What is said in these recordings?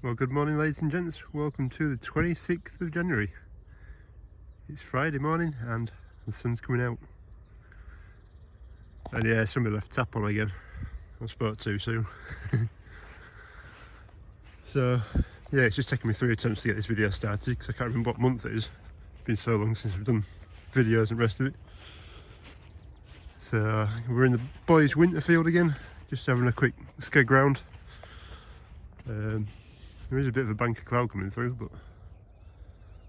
Well, good morning ladies and gents, welcome to the 26th of January. It's Friday morning and the sun's coming out. And yeah, somebody left tap on again. I spoke too soon. So yeah, it's just taken me 3 attempts to get this video started because I can't remember what month it is. It's been so long since we've done videos and the rest of it. So we're in the boys' winter field again, just having a quick skeg round. There is a bit of a bank of cloud coming through, but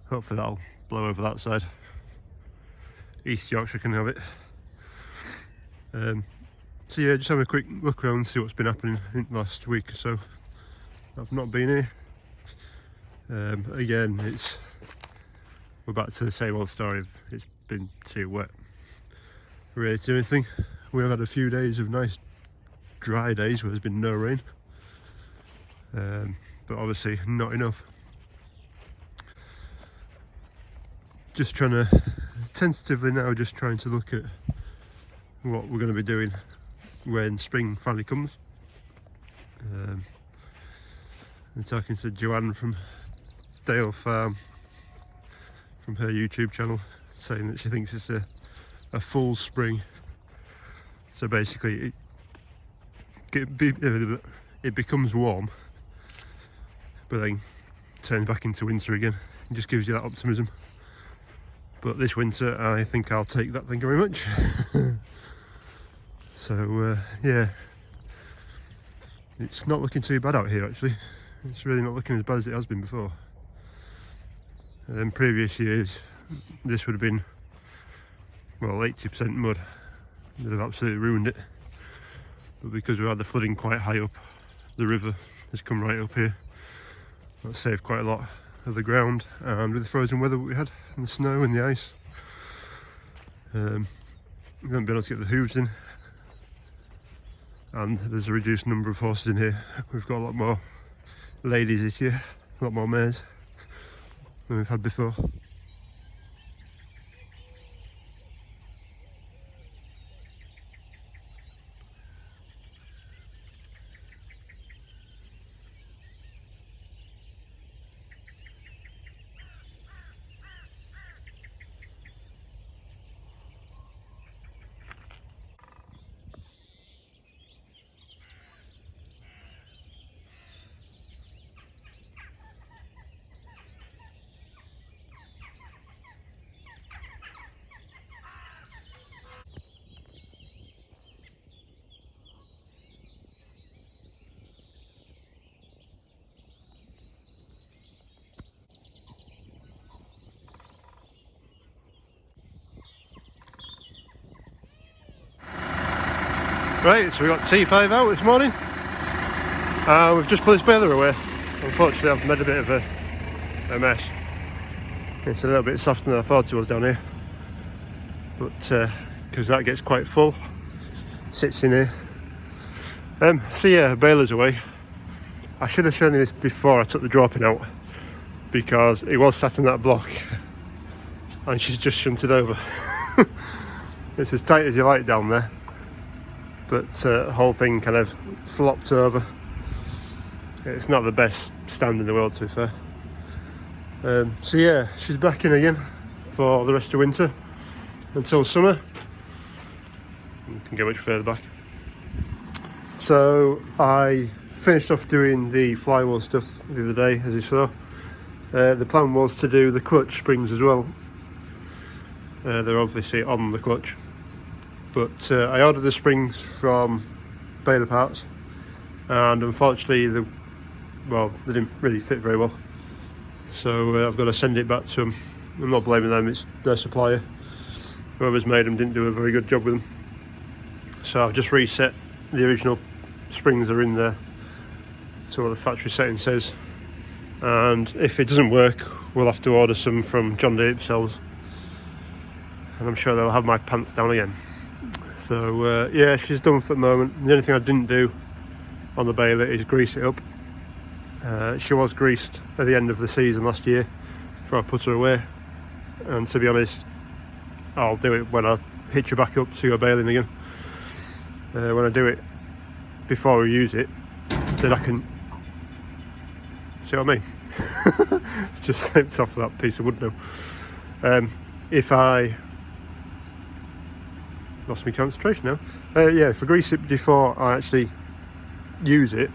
hopefully that'll blow over that side. East Yorkshire can have it. So yeah, just having a quick look around and see what's been happening in the last week or so. I've not been here. Again, we're back to the same old story of it's been too wet really to do anything. We have had a few days of nice dry days where there's been no rain. But obviously not enough. Just trying to tentatively now just trying to look at what we're going to be doing when spring finally comes. I'm talking to Joanne from Dale Farm from her YouTube channel, saying that she thinks it's a full spring. So basically it becomes warm but then turns back into winter again. It just gives you that optimism. But this winter I think I'll take that, thank you very much. So yeah, it's not looking too bad out here actually. It's really not looking as bad as it has been before. In previous years this would have been, well, 80% mud. They'd have absolutely ruined it. But because we had the flooding quite high up, the river has come right up here. That saved quite a lot of the ground, and with the frozen weather that we had, and the snow and the ice, we haven't been able to get the hooves in, and there's a reduced number of horses in here. We've got a lot more ladies this year, a lot more mares than we've had before. Right, so we got T5 out this morning. We've just put this baler away. Unfortunately I've made a bit of a mess. It's a little bit softer than I thought it was down here. But because that gets quite full, sits in here. So yeah, baler's away. I should have shown you this before I took the dropping out, because it was sat in that block and she's just shunted over. It's as tight as you like down there, but the whole thing kind of flopped over. It's not the best stand in the world, to be fair. So yeah, she's back in again for the rest of winter until summer. You can go much further back. So I finished off doing the flywheel stuff the other day, as you saw. The plan was to do the clutch springs as well. They're obviously on the clutch, but I ordered the springs from Baler Parts, and unfortunately they didn't really fit very well. So I've got to send it back to them. I'm not blaming them, it's their supplier. Whoever's made them didn't do a very good job with them. So I've just reset the original springs that are in there to what the factory setting says. And if it doesn't work, we'll have to order some from John Deere themselves. And I'm sure they'll have my pants down again. So yeah, she's done for the moment. The only thing I didn't do on the baler is grease it up. She was greased at the end of the season last year before I put her away, and to be honest, I'll do it when I hitch her back up to go baling again. When I do it before we use it, then I can See what I mean? It's just slipped off that piece of wood now. If I lost my concentration now. Yeah, if I grease it before I actually use it,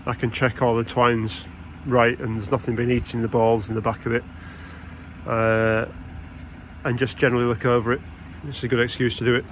I can check all the twines right and there's nothing been eating the balls in the back of it, and just generally look over it. It's a good excuse to do it.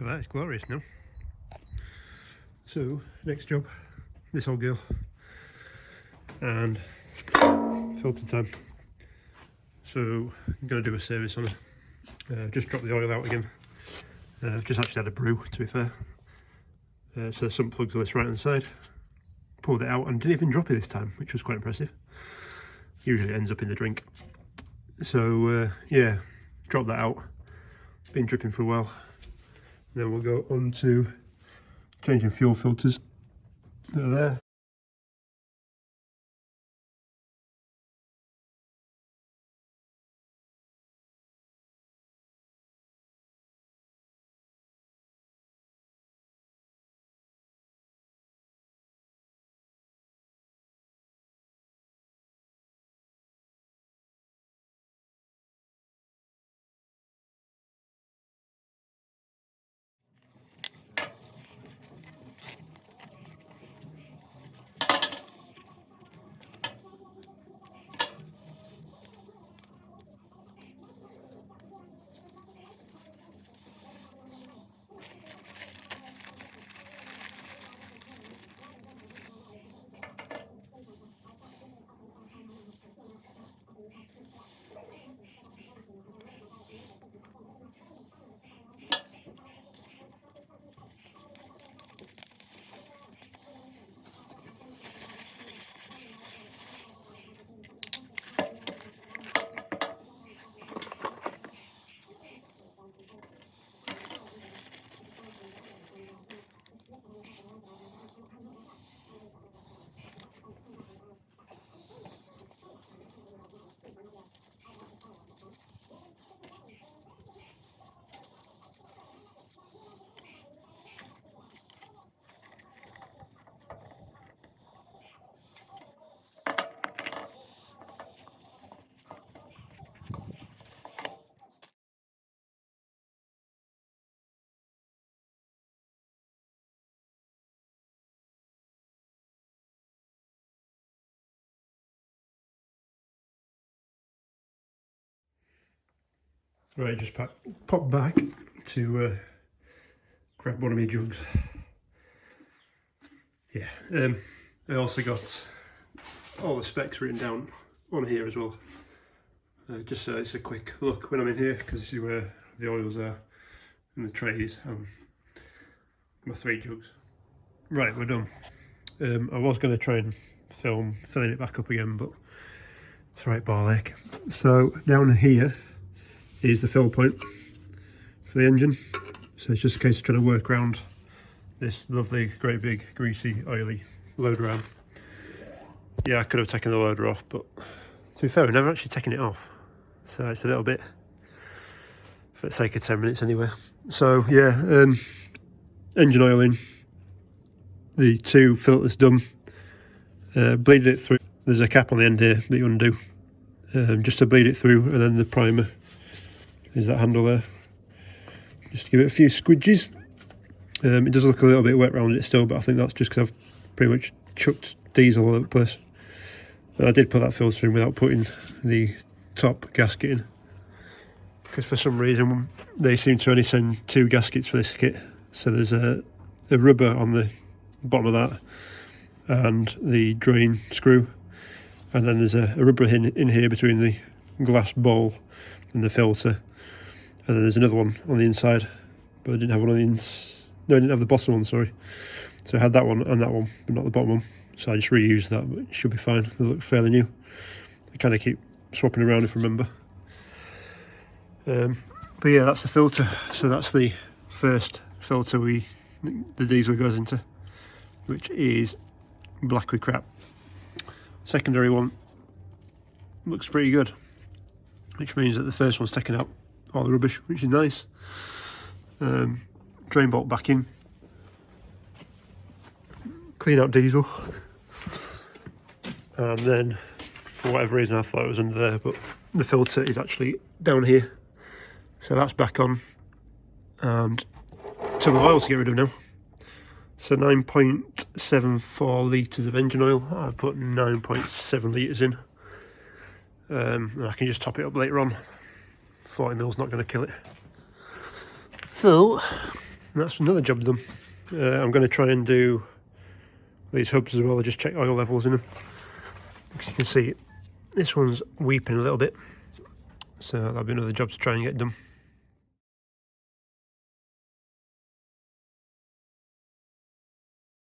Look at that, it's glorious now. So, next job, this old girl, and filter time. So, I'm going to do a service on her. Just drop the oil out again. Just actually had a brew, to be fair. So, some plugs on this right hand side. Pulled it out and didn't even drop it this time, which was quite impressive. Usually it ends up in the drink. So, yeah, drop that out. Been dripping for a while. Then we'll go on to changing fuel filters. They're there. Right, just pop back to grab one of my jugs. Yeah, I also got all the specs written down on here as well. Just so it's a quick look when I'm in here, because this is where the oils are and the trays and my 3 jugs. Right, we're done. I was going to try and film filling it back up again, but it's right ball ache. So down here is the fill point for the engine. So it's just a case of trying to work around this lovely, great big, greasy, oily loader arm. Yeah, I could have taken the loader off, but to be fair, we've never actually taken it off. So it's a little bit, for the sake of 10 minutes anyway. So yeah, engine oil in, the 2 filters done, bleeded it through. There's a cap on the end here that you undo, just to bleed it through, and then the primer is that handle there. Just to give it a few squidges. It does look a little bit wet around it still, but I think that's just because I've pretty much chucked diesel all over the place. And I did put that filter in without putting the top gasket in, because for some reason they seem to only send 2 gaskets for this kit. So there's a rubber on the bottom of that and the drain screw, and then there's a rubber in here between the glass bowl and the filter, and then there's another one on the inside, but I didn't have one on the no, I didn't have the bottom one, sorry. So I had that one and that one, but not the bottom one, so I just reused that, but it should be fine. They look fairly new. I kind of keep swapping around if I remember. But yeah, that's the filter. So that's the first filter the diesel goes into, which is black with crap. Secondary one looks pretty good, which means that the first one's taken out all the rubbish, which is nice. Drain bolt back in, clean out diesel, and then for whatever reason I thought it was under there, but the filter is actually down here, so that's back on, and ton of oil to get rid of now. So 9.74 litres of engine oil. I've put 9.7 litres in, and I can just top it up later on. 40ml's not going to kill it. So that's another job done. I'm going to try and do these hubs as well. I just check oil levels in them, because you can see this one's weeping a little bit, so that'll be another job to try and get done.